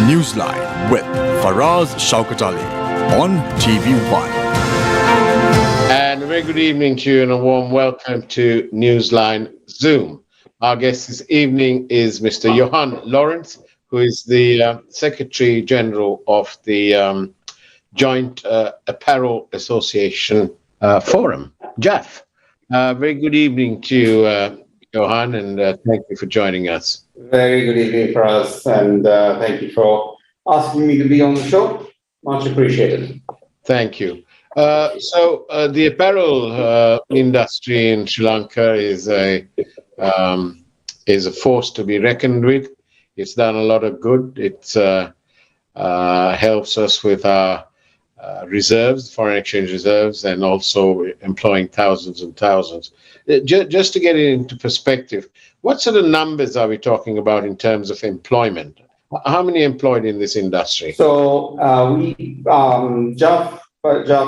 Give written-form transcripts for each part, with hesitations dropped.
Newsline with Faraz Shaukat Ali on TV1. And a very good evening to you and a warm welcome to Newsline Zoom. Our guest this evening is Mr. Yohan Lawrence, who is the Secretary General of the Joint Apparel Association Forum, JAF. Very good evening to you, Yohan, and thank you for joining us. Very good evening for us, and thank you for asking me to be on the show. Much appreciated. Thank you. So the apparel industry in Sri Lanka is a force to be reckoned with. It's done a lot of good. It helps us with our reserves, foreign exchange reserves, and also employing thousands and thousands. Just to get it into perspective, what sort of numbers are we talking about in terms of employment? How many employed in this industry? So JAF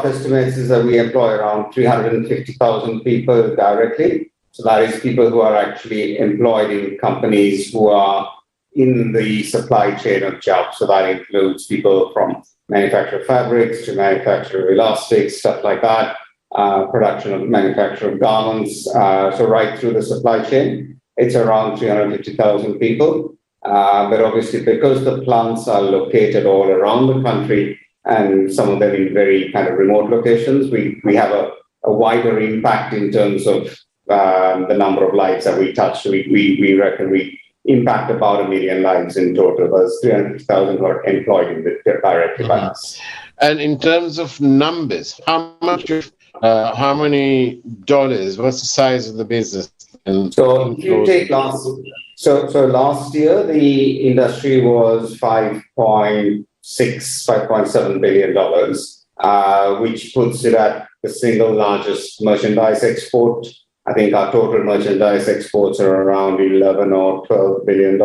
estimates is that we employ around 350,000 people directly. So that is people who are actually employed in companies who are in the supply chain of JAF. So that includes people from manufacture fabrics to manufacture elastics, stuff like that, production of manufacture of garments. So right through the supply chain, it's around 350,000 people. But obviously, because the plants are located all around the country and some of them in very kind of remote locations, we have a wider impact in terms of the number of lives that we touch. So we reckon we impact about 1 million lives in total. There's 350,000 who are employed directly by us. And in terms of numbers, how many dollars? What's the size of the business? And so if you take last year, the industry was $5.7 billion, which puts it at the single largest merchandise export. I think our total merchandise exports are around $11 or $12 billion,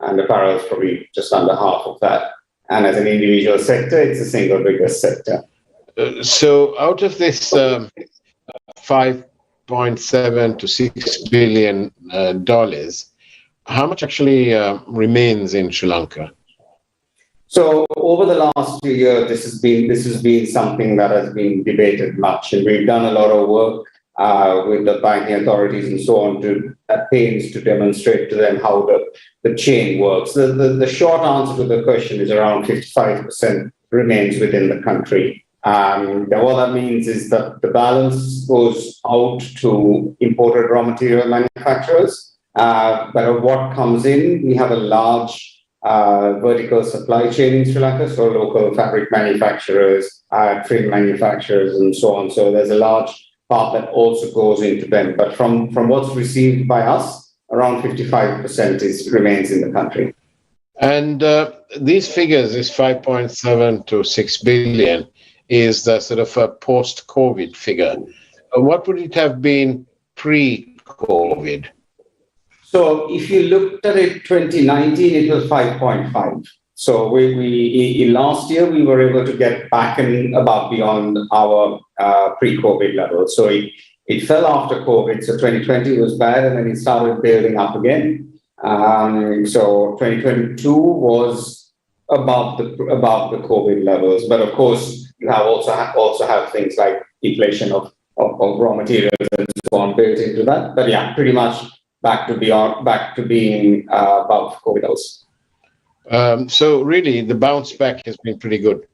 and apparel is probably just under half of that. And as an individual sector, it's the single biggest sector. So out of this 5.7 to $6 billion dollars, how much actually remains in Sri Lanka? So over the last few years, this has been something that has been debated much, and we've done a lot of work with the banking authorities and so on to at pains to demonstrate to them how the chain works. The short answer to the question is around 55% remains within the country. What that means is that the balance goes out to imported raw material manufacturers. But what comes in, we have a large vertical supply chain in Sri Lanka, so local fabric manufacturers, trim manufacturers, and so on. So there's a large part that also goes into them. But from what's received by us, around 55% remains in the country. And these figures, this 5.7 to 6 billion, is the sort of a post-COVID figure. What would it have been pre-COVID? So if you looked at it, 2019, it was 5.5. So we last year, we were able to get back and above beyond our pre-COVID level. So it fell after COVID. So 2020 was bad, and then it started building up again. So 2022 was above the COVID levels. But of course, you have also have things like inflation of raw materials and so on built into that. But yeah, pretty much back to being above COVID levels. So really, the bounce back has been pretty good.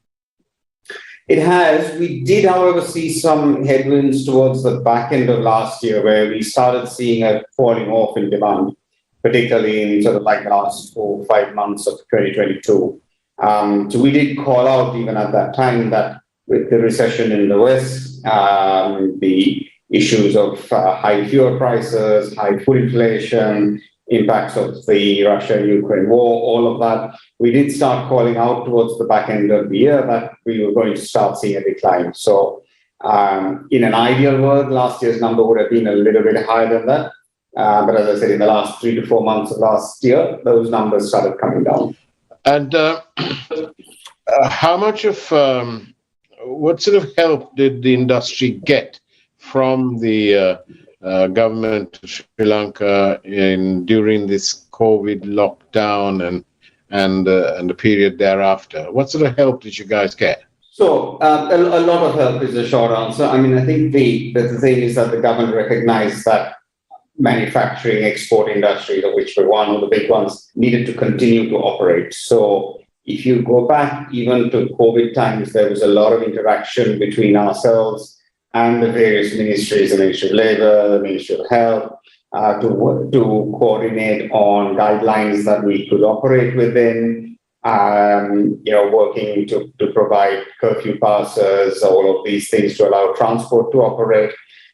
It has. We did, however, see some headwinds towards the back end of last year, where we started seeing a falling off in demand, particularly in sort of like the last 4 or 5 months of 2022. So we did call out even at that time that with the recession in the West, the issues of high fuel prices, high food inflation, impacts of the Russia-Ukraine war, all of that, we did start calling out towards the back end of the year that we were going to start seeing a decline. So in an ideal world, last year's number would have been a little bit higher than that. But as I said, in the last 3 to 4 months of last year, those numbers started coming down. And how much of, what sort of help did the industry get from the government of Sri Lanka during this COVID lockdown, and and the period thereafter. What sort of help did you guys get? So a lot of help is the short answer. I mean, I think the thing is that the government recognized that manufacturing export industry, which were one of the big ones, needed to continue to operate. So if you go back even to COVID times, there was a lot of interaction between ourselves and the various ministries, the Ministry of Labour, the Ministry of Health, to coordinate on guidelines that we could operate within, working to provide curfew passes, all of these things to allow transport to operate.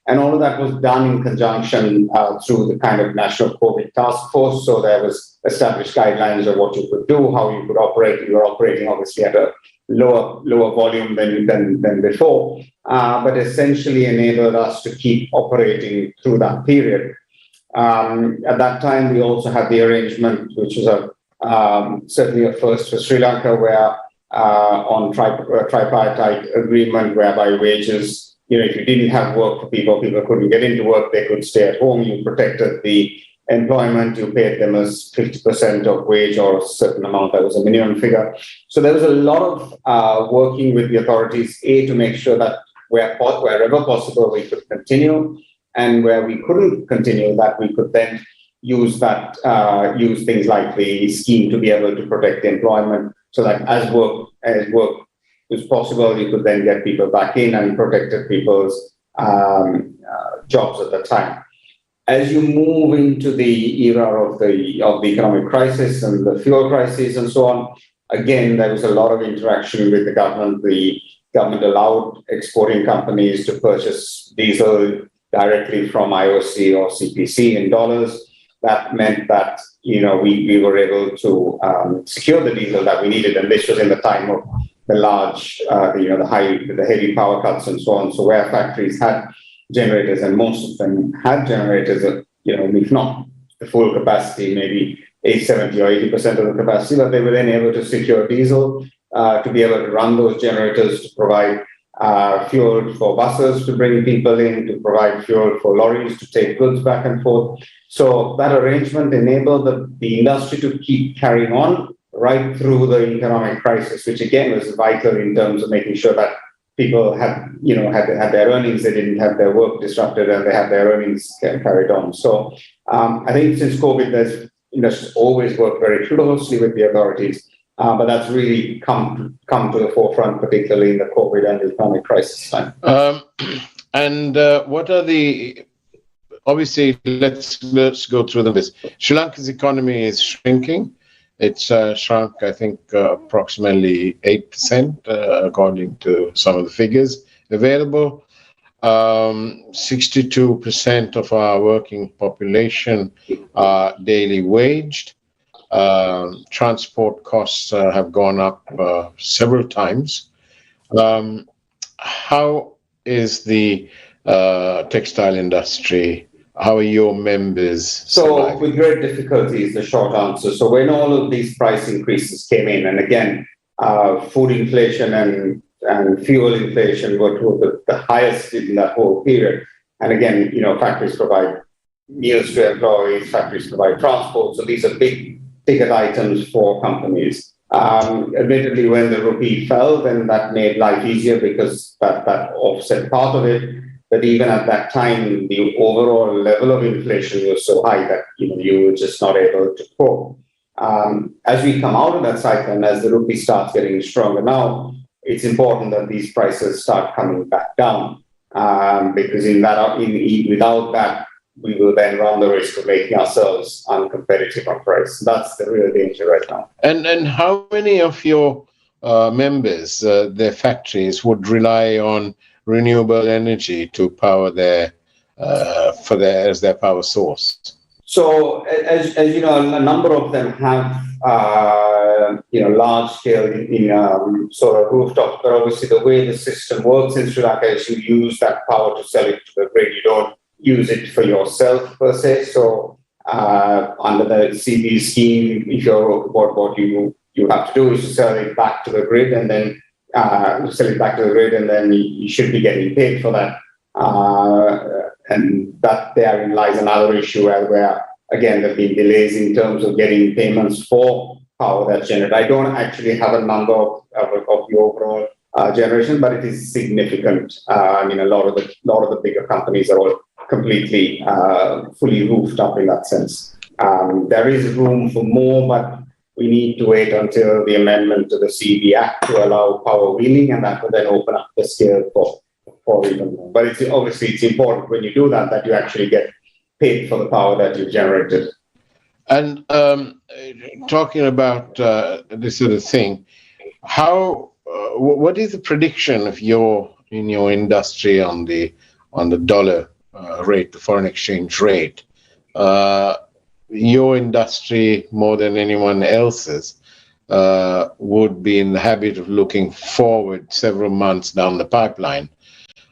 And all of that was done in conjunction through the kind of National COVID Task Force. So there was established guidelines of what you could do, how you could operate. You were operating obviously at a lower volume than before, but essentially enabled us to keep operating through that period. At that time, we also had the arrangement, which was certainly a first for Sri Lanka, where on tripartite agreement whereby wages, if you didn't have work for people couldn't get into work, they could stay at home. You protected the employment, you paid them as 50% of wage or a certain amount, that was a minimum figure. So there was a lot of working with the authorities, to make sure that wherever possible we could continue, and where we couldn't continue, that we could then use things like the scheme to be able to protect the employment, so that as work was possible, you could then get people back in and protected people's jobs at the time. As you move into the era of the economic crisis and the fuel crisis and so on, again, there was a lot of interaction with the government. The government allowed exporting companies to purchase diesel directly from IOC or CPC in dollars. That meant that we were able to secure the diesel that we needed, and this was in the time of the large, the heavy power cuts and so on. So where factories had generators, and most of them had generators, if not the full capacity, maybe 70 or 80% of the capacity, but they were then able to secure diesel to be able to run those generators, to provide fuel for buses to bring people in, to provide fuel for lorries to take goods back and forth. So that arrangement enabled the industry to keep carrying on right through the economic crisis, which again was vital in terms of making sure that people had their earnings, they didn't have their work disrupted, and they had their earnings carried on. So I think since COVID, there's industries always worked very closely with the authorities, but that's really come to the forefront, particularly in the COVID and the economic crisis time. What are the, obviously, let's go through them. Sri Lanka's economy is shrinking. It's shrunk, I think, approximately 8%, according to some of the figures available. 62% of our working population are daily waged. Transport costs have gone up several times. How is the textile industry? How are your members surviving? So with great difficulty is the short answer. So when all of these price increases came in, and again, food inflation and fuel inflation were the highest in that whole period. And again, factories provide meals to employees, factories provide transport. So these are big ticket items for companies. Admittedly, when the rupee fell, then that made life easier because that offset part of it. But even at that time, the overall level of inflation was so high that you were just not able to cope. As we come out of that cycle, and as the rupee starts getting stronger now, it's important that these prices start coming back down, because without that, we will then run the risk of making ourselves uncompetitive on price. That's the real danger right now. And how many of your members, their factories, would rely on renewable energy to power as their power source? So, as you know, a number of them have large scale sort of rooftop. But obviously, the way the system works in Sri Lanka is you use that power to sell it to the grid. You don't use it for yourself per se. So, under the CB scheme, if you're what you have to do is to sell it back to the grid, and then you should be getting paid for that. And that therein lies another issue where again, there have been delays in terms of getting payments for power that's generated. I don't actually have a number of the overall generation, but it is significant. I mean, a lot of the bigger companies are all completely fully roofed up in that sense. There is room for more, but we need to wait until the amendment to the CB Act to allow power wheeling, and that will then open up the scale for even more. But it's important when you do that you actually get paid for the power that you've generated. And talking about this sort of thing, what is the prediction of in your industry on the dollar rate, the foreign exchange rate? Your industry, more than anyone else's, would be in the habit of looking forward several months down the pipeline.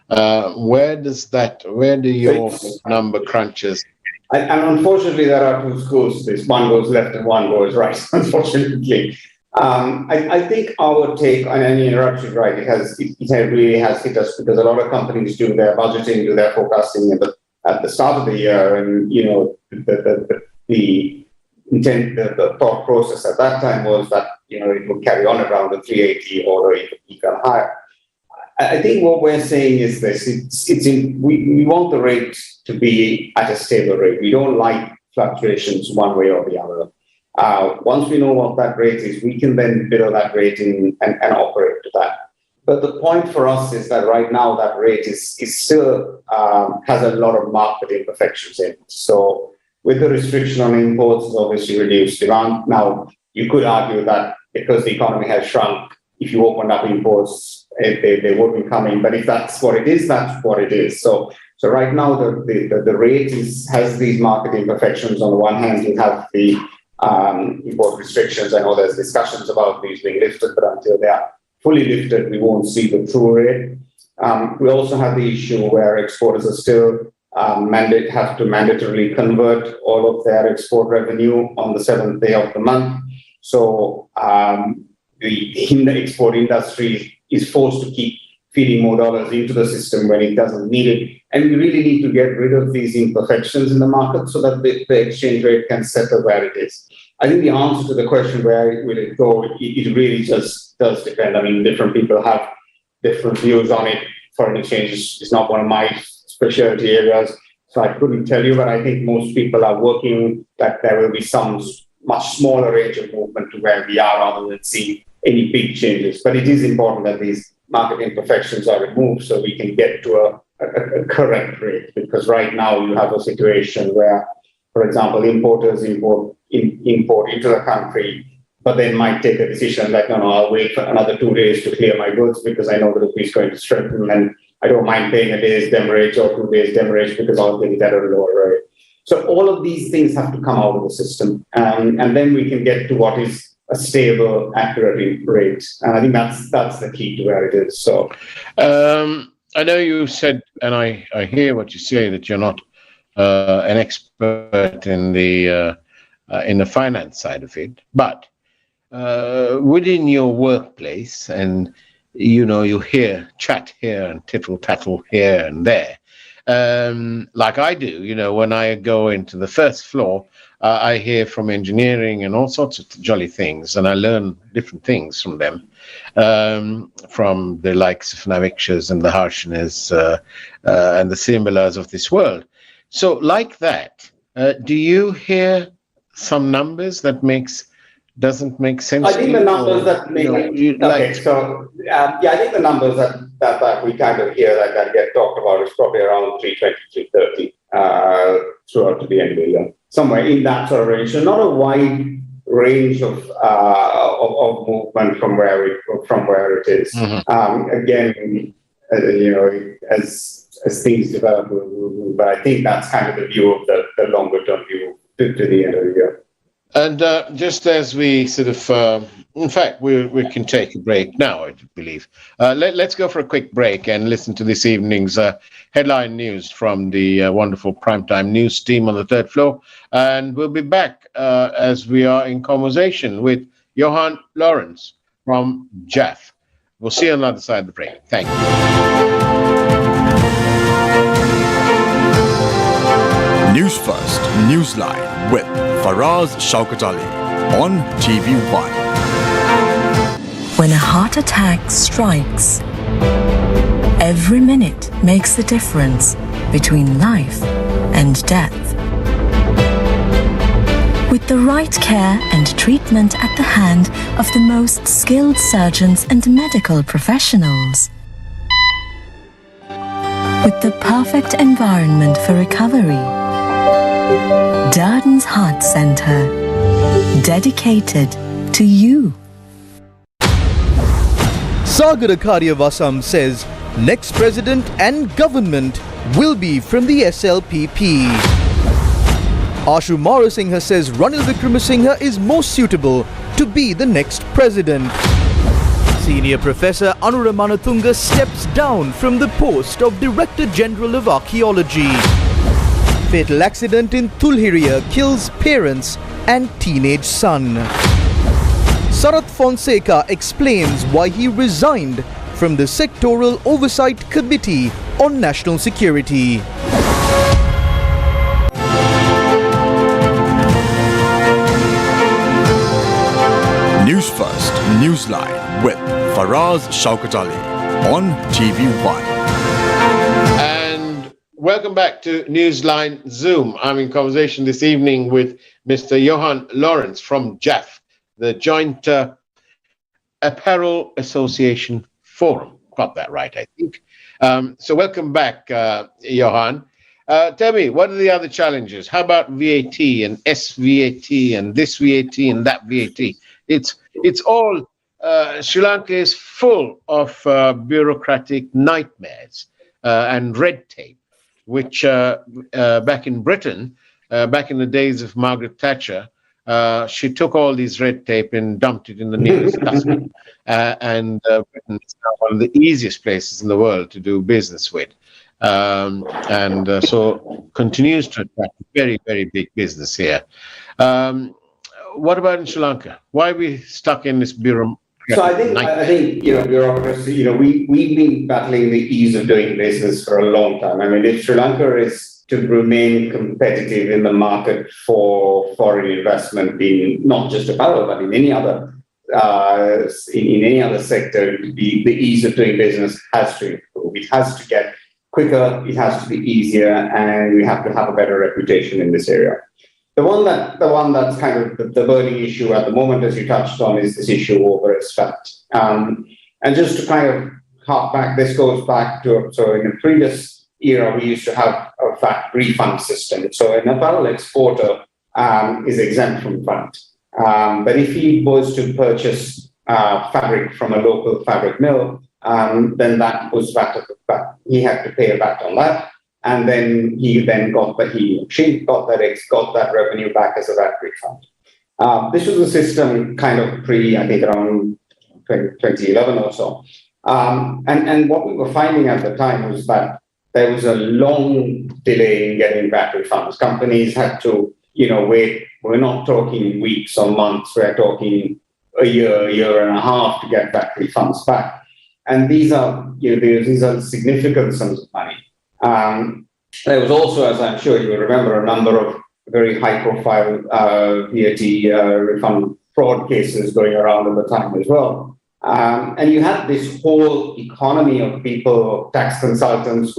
Where do your number crunches? And unfortunately, there are two schools. This one goes left and one goes right, unfortunately. I think our take, and you're absolutely right, it really has hit us because a lot of companies do their budgeting, do their forecasting at the start of the year, and the intent, the thought process at that time was that it would carry on around the 380 or even higher. I think what we're saying is this: we want the rate to be at a stable rate. We don't like fluctuations one way or the other. Once we know what that rate is, we can then build that rate and operate to that. But the point for us is that right now that rate is still has a lot of market imperfections in it. So with the restriction on imports, it's obviously reduced demand. Now, you could argue that because the economy has shrunk, if you opened up imports, they wouldn't come in. But if that's what it is, that's what it is. So right now, the rate has these market imperfections. On the one hand, you have the import restrictions. I know there's discussions about these being lifted, but until they are fully lifted, we won't see the true rate. We also have the issue where exporters are still have to mandatorily convert all of their export revenue on the 7th day of the month. So the export industry is forced to keep feeding more dollars into the system when it doesn't need it. And we really need to get rid of these imperfections in the market so that the exchange rate can settle where it is. I think the answer to the question, where will it go, it really just does depend. I mean, different people have different views on it. Foreign exchange is not one of my specialty areas, so I couldn't tell you, but I think most people are working that there will be some much smaller range of movement to where we are rather than see any big changes. But it is important that these market imperfections are removed so we can get to a correct rate, because right now you have a situation where, for example, importers import into the country, but they might take a decision like, no, I'll wait for another 2 days to clear my goods because I know the rupee is going to strengthen, and I don't mind paying a day's demurrage or 2 days demurrage because I'll get it at a lower rate. So all of these things have to come out of the system, and then we can get to what is a stable, accurate rate. And I think that's the key to where it is. So, I know you said, and I hear what you say, that you're not an expert in the finance side of it, but within your workplace, and you hear chat here and tittle tattle here and there, like I do. When I go into the first floor, I hear from engineering and all sorts of jolly things, and I learn different things from them, from the likes of Navikshas and the Harshanas and the Simbalas of this world. So like that, do you hear some numbers that doesn't make sense? I think the numbers that make I think the numbers that we kind of hear that get talked about is probably around 320, 330 throughout to the end of the year, somewhere in that sort of range. So not a wide range of movement from where it is. Mm-hmm. Again, as things develop, but I think that's kind of the view of the longer term view to the end of the year. And just as we sort of, in fact, we can take a break now, I believe. Let's go for a quick break and listen to this evening's headline news from the wonderful primetime news team on the third floor. And we'll be back as we are in conversation with Yohan Lawrence from JAF. We'll see you on the other side of the break. Thank you. News First, Newsline with Faraz Shaukat Ali on TV1. When a heart attack strikes, every minute makes the difference between life and death. With the right care and treatment at the hand of the most skilled surgeons and medical professionals. With the perfect environment for recovery. Darden's Heart Center, dedicated to you. Sagar Karyavasam says next president and government will be from the SLPP. Ashu Marasinghe says Ranil Wickremesinghe is more suitable to be the next president. Senior Professor Anuramanatunga steps down from the post of Director General of Archaeology. Fatal accident in Tulhiriya kills parents and teenage son. Sarath Fonseca explains why he resigned from the Sectoral Oversight Committee on National Security. News First, Newsline with Faraz Shaukat Ali on TV1. And welcome back to Newsline Zoom. I'm in conversation this evening with Mr. Yohan Lawrence from JAF, the Joint Apparel Association Forum. Got that right, I think. So welcome back, Yohan. Tell me, what are the other challenges? How about VAT and SVAT and this VAT and that VAT? It's all, Sri Lanka is full of bureaucratic nightmares and red tape, which back in Britain, back in the days of Margaret Thatcher, she took all these red tape and dumped it in the nearest dustbin. And Britain is now one of the easiest places in the world to do business with. So continues to attract very, very big business here. What about in Sri Lanka? Why are we stuck in this bureaucracy? So I think bureaucracy. We've been battling the ease of doing business for a long time. I mean, if Sri Lanka is to remain competitive in the market for foreign investment, in not just apparel but in any other sector, the ease of doing business has to improve. It has to get quicker. It has to be easier, and we have to have a better reputation in this area. The one that's kind of the burning issue at the moment, as you touched on, is this issue over VAT. And just to kind of hark back, this goes back to, so in the previous era, we used to have a VAT refund system. So an apparel exporter is exempt from VAT. But if he was to purchase fabric from a local fabric mill, then that was VAT. He had to pay a VAT on that. And then she got that revenue back as a VAT refund. This was a system kind of I think around 2011 or so. And what we were finding at the time was that there was a long delay in getting VAT refunds. Companies had to, wait. We're not talking weeks or months. We're talking a year and a half to get VAT refunds back. And these are significant sums of money. There was also, as I'm sure you will remember, a number of very high-profile VAT refund fraud cases going around at the time as well. And you had this whole economy of people, tax consultants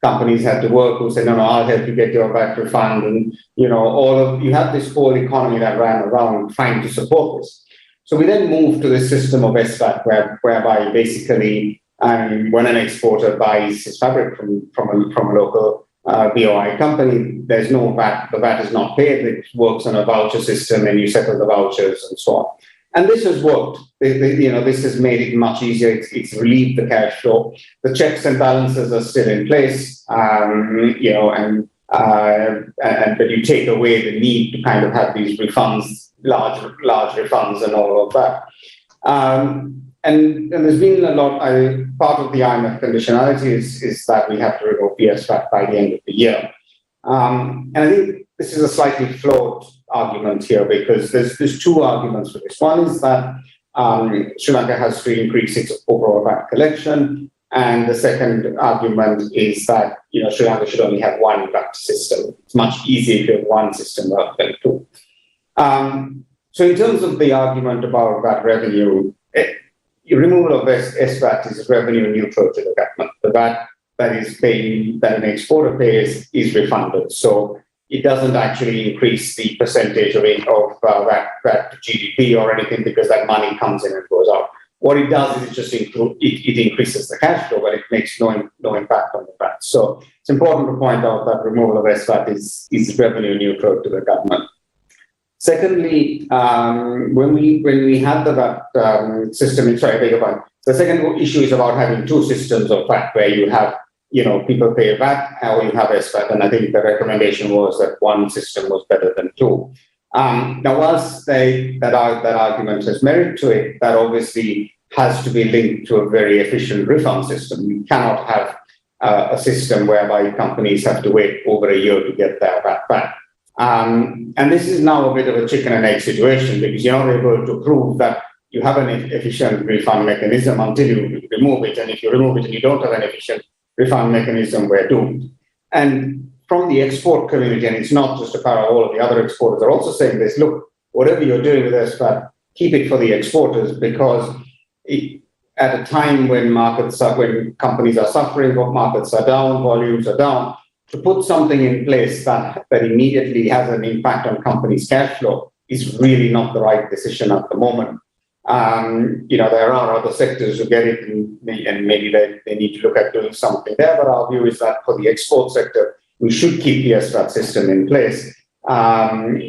companies had to work, who said, no, I'll help you get your VAT refund. And, you had this whole economy that ran around trying to support this. So we then moved to this system of SVAT, whereby basically, when an exporter buys his fabric from a local BOI company, there's no VAT. The VAT is not paid. It works on a voucher system, and you settle the vouchers and so on. And this has worked. This has made it much easier. It's relieved the cash flow. The checks and balances are still in place, but you take away the need to kind of have these refunds, large refunds, and all of that. And there's been a lot. Part of the IMF conditionality is that we have to remove VAT by the end of the year. And I think this is a slightly flawed argument here, because there's two arguments for this. One is that Sri Lanka has to increase its overall VAT collection. And the second argument is that Sri Lanka should only have one VAT system. It's much easier if you have one system rather than two. So in terms of the argument about VAT revenue, removal of SVAT is revenue neutral to the government. The VAT that an exporter pays is refunded. So it doesn't actually increase the percentage of VAT to GDP or anything, because that money comes in and goes out. What it does is it increases the cash flow, but it makes no impact on the VAT. So it's important to point out that removal of SVAT is revenue neutral to the government. Secondly, when we had the VAT system, the second issue is about having two systems of VAT, where you have people pay VAT or you have SVAT, and I think the recommendation was that one system was better than two. Now, whilst that argument has merit to it, that obviously has to be linked to a very efficient refund system. You cannot have a system whereby companies have to wait over a year to get their VAT back. And this is now a bit of a chicken and egg situation, because you're not able to prove that you have an efficient refund mechanism until you remove it. And if you remove it and you don't have an efficient refund mechanism, we're doomed. And from the export community, and it's not just about all of the other exporters, are also saying this: look, whatever you're doing with SVAT, keep it for the exporters, because at a time when companies are suffering, markets are down, volumes are down, to put something in place that immediately has an impact on companies' cash flow is really not the right decision at the moment. There are other sectors who get it, and maybe they need to look at doing something there. But our view is that for the export sector, we should keep the SVAT system in place,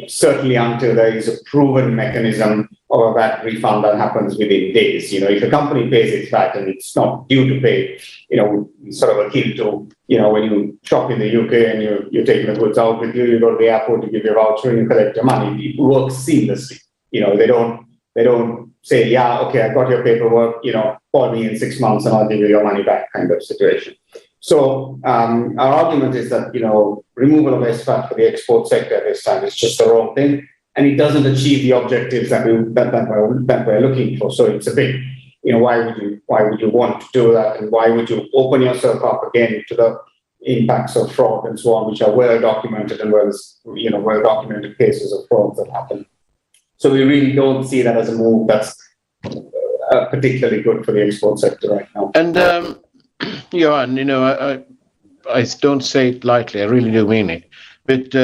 certainly until there is a proven mechanism of a VAT refund that happens within days. If a company pays its VAT and it's not due to pay, sort of akin to, when you shop in the UK and you're taking the goods out with you, you go to the airport, you give your voucher and you collect your money. It works seamlessly. They don't say, yeah, okay, I got your paperwork, call me in 6 months and I'll give you your money back kind of situation. So our argument is that, removal of SVAT for the export sector at this time is just the wrong thing, and it doesn't achieve the objectives that we're looking for. So it's a bit, why would you want to do that, and why would you open yourself up again to the impacts of fraud and so on, which are well documented and well documented cases of fraud that happen. So we really don't see that as a move that's particularly good for the export sector right now. And Yohan, I don't say it lightly, I really do mean it. But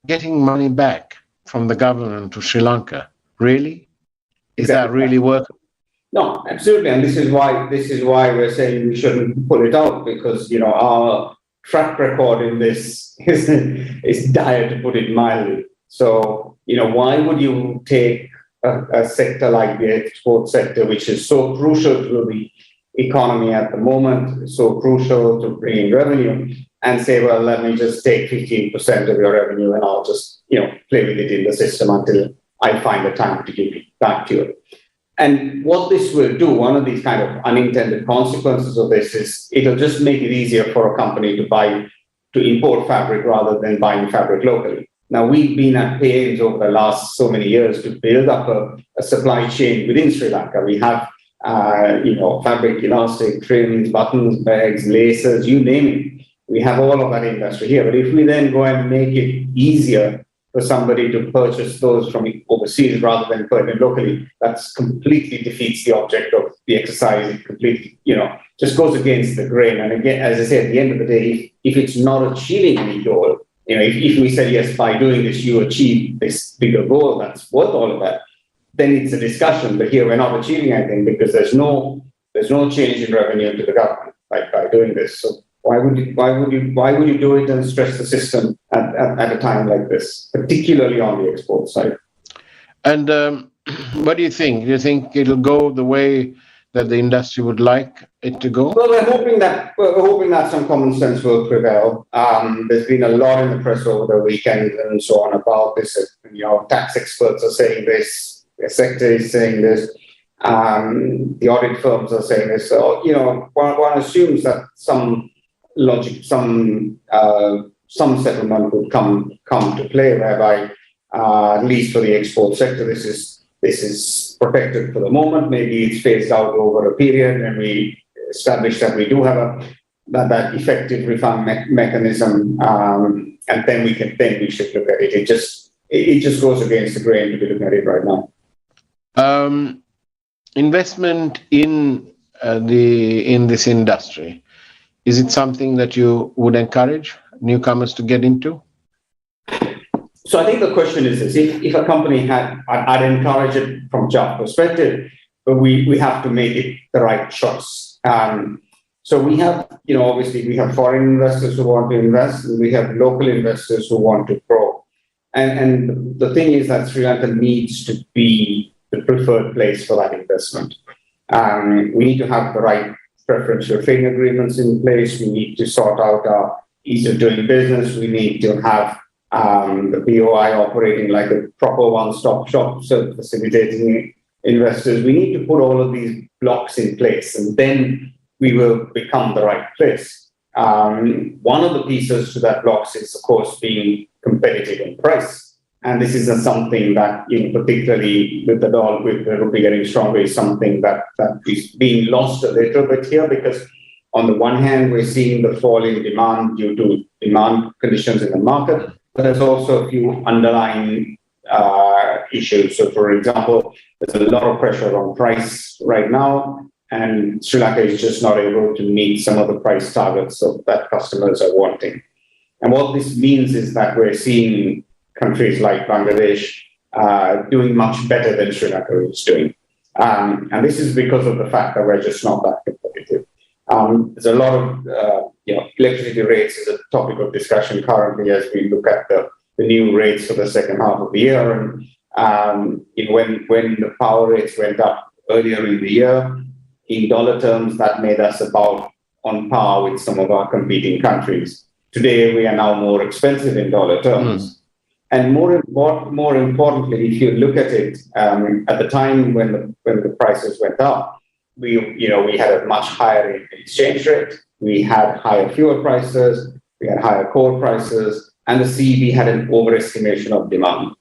getting money back from the government to Sri Lanka, really? Is that really workable? No, absolutely. And this is why we're saying we shouldn't pull it out, because, our track record in this is dire, to put it mildly. So, why would you take a sector like the export sector, which is so crucial to the economy at the moment, so crucial to bringing revenue, and say, well, let me just take 15% of your revenue and I'll just, play with it in the system until I find the time to give it back to you. And what this will do, one of these kind of unintended consequences of this is it'll just make it easier for a company to import fabric rather than buying fabric locally. Now, we've been at pains over the last so many years to build up a supply chain within Sri Lanka. We have, fabric, elastic, trims, buttons, bags, laces, you name it. We have all of that industry here. But if we then go and make it easier for somebody to purchase those from overseas rather than purchase locally, that's completely defeats the object of the exercise. It completely, just goes against the grain. And again, as I say, at the end of the day, if it's not achieving any goal, if we say, yes, by doing this, you achieve this bigger goal that's worth all of that, then it's a discussion. But here we're not achieving anything because there's no change in revenue to the government by doing this. So why would you do it and stress the system at a time like this, particularly on the export side? And what do you think? Do you think it'll go the way that the industry would like it to go? Well, we're hoping that some common sense will prevail. There's been a lot in the press over the weekend and so on about this. Tax experts are saying this. The sector is saying this. The audit firms are saying this. So, one assumes that some logic, some settlement would come to play, whereby at least for the export sector, this is protected for the moment. Maybe it's phased out over a period, and we establish that we do have that effective refund mechanism, and then we should look at it. It just goes against the grain to be looking at it right now. Investment in this industry, is it something that you would encourage newcomers to get into? So I think the question is this: if a company I'd encourage it from job perspective, but we have to make it the right choice. So we have, obviously we have foreign investors who want to invest, and we have local investors who want to grow. And the thing is that Sri Lanka needs to be the preferred place for that investment. We need to have the right preferential trading agreements in place. We need to sort out our ease of doing business. We need to have the POI operating like a proper one-stop shop, so facilitating investors. We need to put all of these blocks in place, and then we will become the right place. One of the pieces to that blocks is, of course, being competitive in price. And this is something that, particularly with the dollar, with the rupee getting stronger, is something that is being lost a little bit here, because on the one hand, we're seeing the fall in demand due to demand conditions in the market, but there's also a few underlying issues. So, for example, there's a lot of pressure on price right now, and Sri Lanka is just not able to meet some of the price targets that customers are wanting. And what this means is that we're seeing countries like Bangladesh doing much better than Sri Lanka is doing. And this is because of the fact that we're just not that competitive. There's a lot of, electricity rates is a topic of discussion currently as we look at the new rates for the second half of the year. And when the power rates went up earlier in the year, in dollar terms, that made us about on par with some of our competing countries. Today, we are now more expensive in dollar terms. And more importantly, if you look at it, at the time when the prices went up, we had a much higher exchange rate, we had higher fuel prices, we had higher coal prices, and the CEB had an overestimation of demand.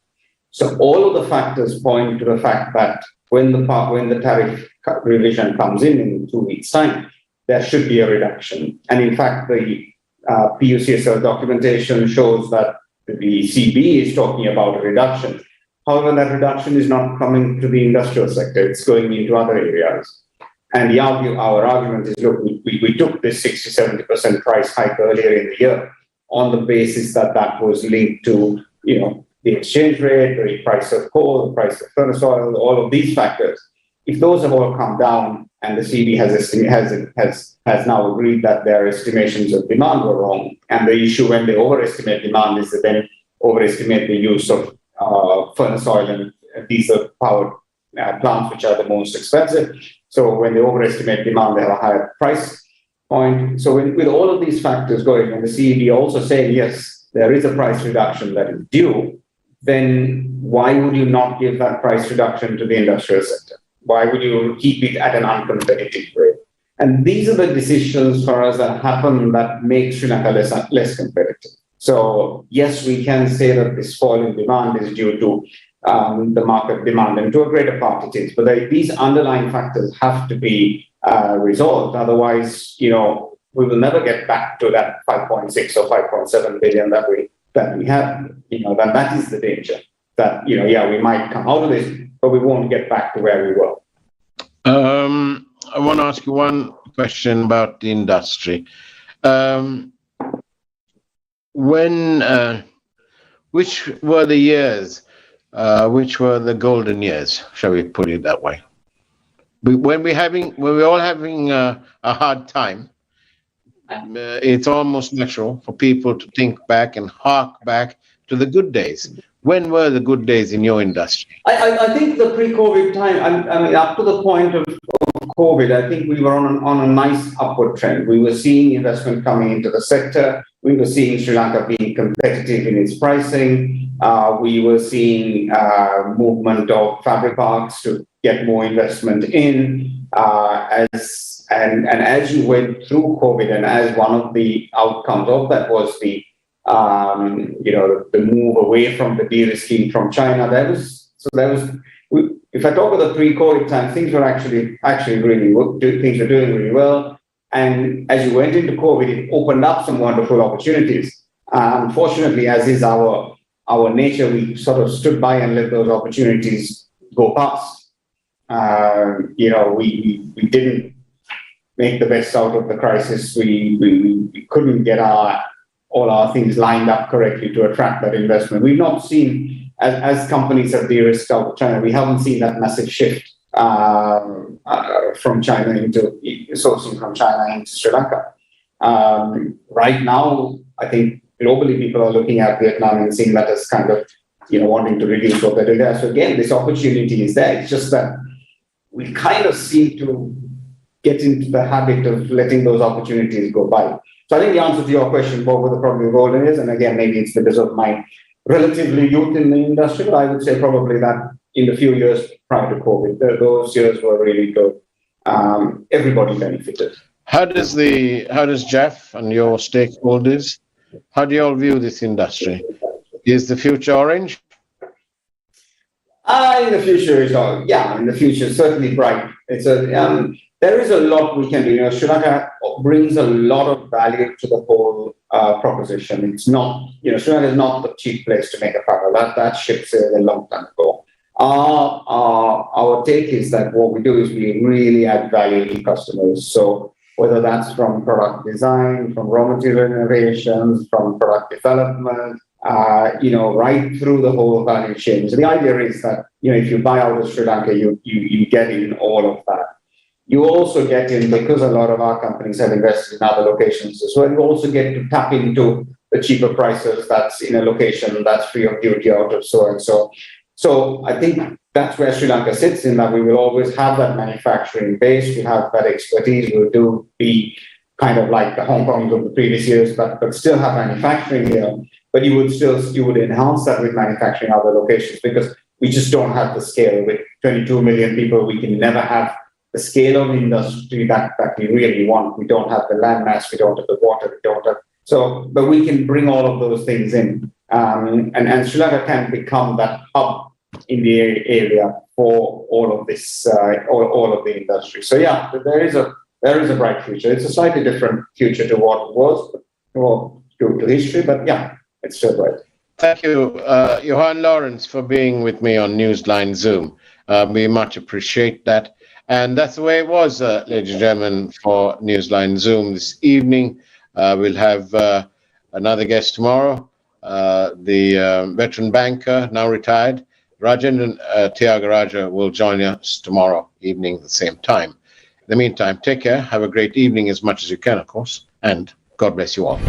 So all of the factors point to the fact that when the tariff revision comes in 2 weeks' time, there should be a reduction. And in fact, the PUCSL documentation shows that the CB is talking about a reduction. However, that reduction is not coming to the industrial sector, it's going into other areas. And our argument is, look, we took this 60-70% price hike earlier in the year on the basis that was linked to, the exchange rate, the price of coal, the price of furnace oil, all of these factors. If those have all come down and the CB has now agreed that their estimations of demand were wrong, and the issue when they overestimate demand is that then overestimate the use of furnace oil and diesel powered plants, which are the most expensive. So when they overestimate demand, they have a higher price point. So with all of these factors going, and the CEB also saying, yes, there is a price reduction that is due, then why would you not give that price reduction to the industrial sector? Why would you keep it at an uncompetitive rate? And these are the decisions for us that happen that make Sri Lanka less competitive. So yes, we can say that this fall in demand is due to the market demand, and to a greater part it is. But these underlying factors have to be resolved. Otherwise, we will never get back to that 5.6 or 5.7 billion that we have. That is the danger. That we might come out of this, but we won't get back to where we were. I want to ask you one question about the industry. Which were the years? Which were the golden years? Shall we put it that way? When we're all having a hard time, it's almost natural for people to think back and hark back to the good days. When were the good days in your industry? I think the pre-COVID time, I mean, up to the point of COVID, I think we were on a nice upward trend. We were seeing investment coming into the sector. We were seeing Sri Lanka being competitive in its pricing. We were seeing movement of fabric parks to get more investment in. As you went through COVID, and as one of the outcomes of that was the move away from the de-risking from China, if I talk about the pre-COVID time, things were actually really things were doing really well. And as you went into COVID, it opened up some wonderful opportunities. Unfortunately, as is our nature, we sort of stood by and let those opportunities go past. We didn't make the best out of the crisis. We couldn't get all our things lined up correctly to attract that investment. We've not seen, as companies have de-risked out of China, we haven't seen that massive shift from China into sourcing from China into Sri Lanka. Right now, I think globally people are looking at Vietnam and seeing that as kind of, wanting to reduce what they're doing there. So again, this opportunity is there. It's just that we kind of seem to get into the habit of letting those opportunities go by. So I think the answer to your question, what would the probably role is, and again, maybe it's because of my relatively youth in the industry, but I would say probably that in the few years prior to COVID, those years were really good. Everybody benefited. How does Jeff and your stakeholders, how do you all view this industry? Is the future orange? In the future, in the future, certainly bright. There is a lot we can do. Sri Lanka brings a lot of value to the whole proposition. It's not, Sri Lanka is not the cheap place to make a product. That ship sailed a long time ago. Our take is that what we do is we really add value to customers. So whether that's from product design, from raw material innovations, from product development, right through the whole value chain. So the idea is that, if you buy out of Sri Lanka, you get in all of that. You also get in, because a lot of our companies have invested in other locations as well, you also get to tap into the cheaper prices that's in a location that's free of duty out of so and so. So I think that's where Sri Lanka sits, in that we will always have that manufacturing base, we have that expertise, we do be kind of like the Hong Kongs of the previous years, but still have manufacturing here. But you would enhance that with manufacturing other locations, because we just don't have the scale. With 22 million people, we can never have the scale of industry that we really want. We don't have the land mass, we don't have the water, we don't have, but we can bring all of those things in. And Sri Lanka can become that hub in the area for all of this, all of the industry. So yeah, there is a bright future. It's a slightly different future to what it was, or to history, but yeah, it's still bright. Thank you, Yohan Lawrence, for being with me on Newsline Zoom. We much appreciate that. And that's the way it was, ladies and gentlemen, for Newsline Zoom this evening. We'll have another guest tomorrow, the veteran banker, now retired, Rajendran Tyagaraja, will join us tomorrow evening at the same time. In the meantime, take care, have a great evening as much as you can, of course, and God bless you all.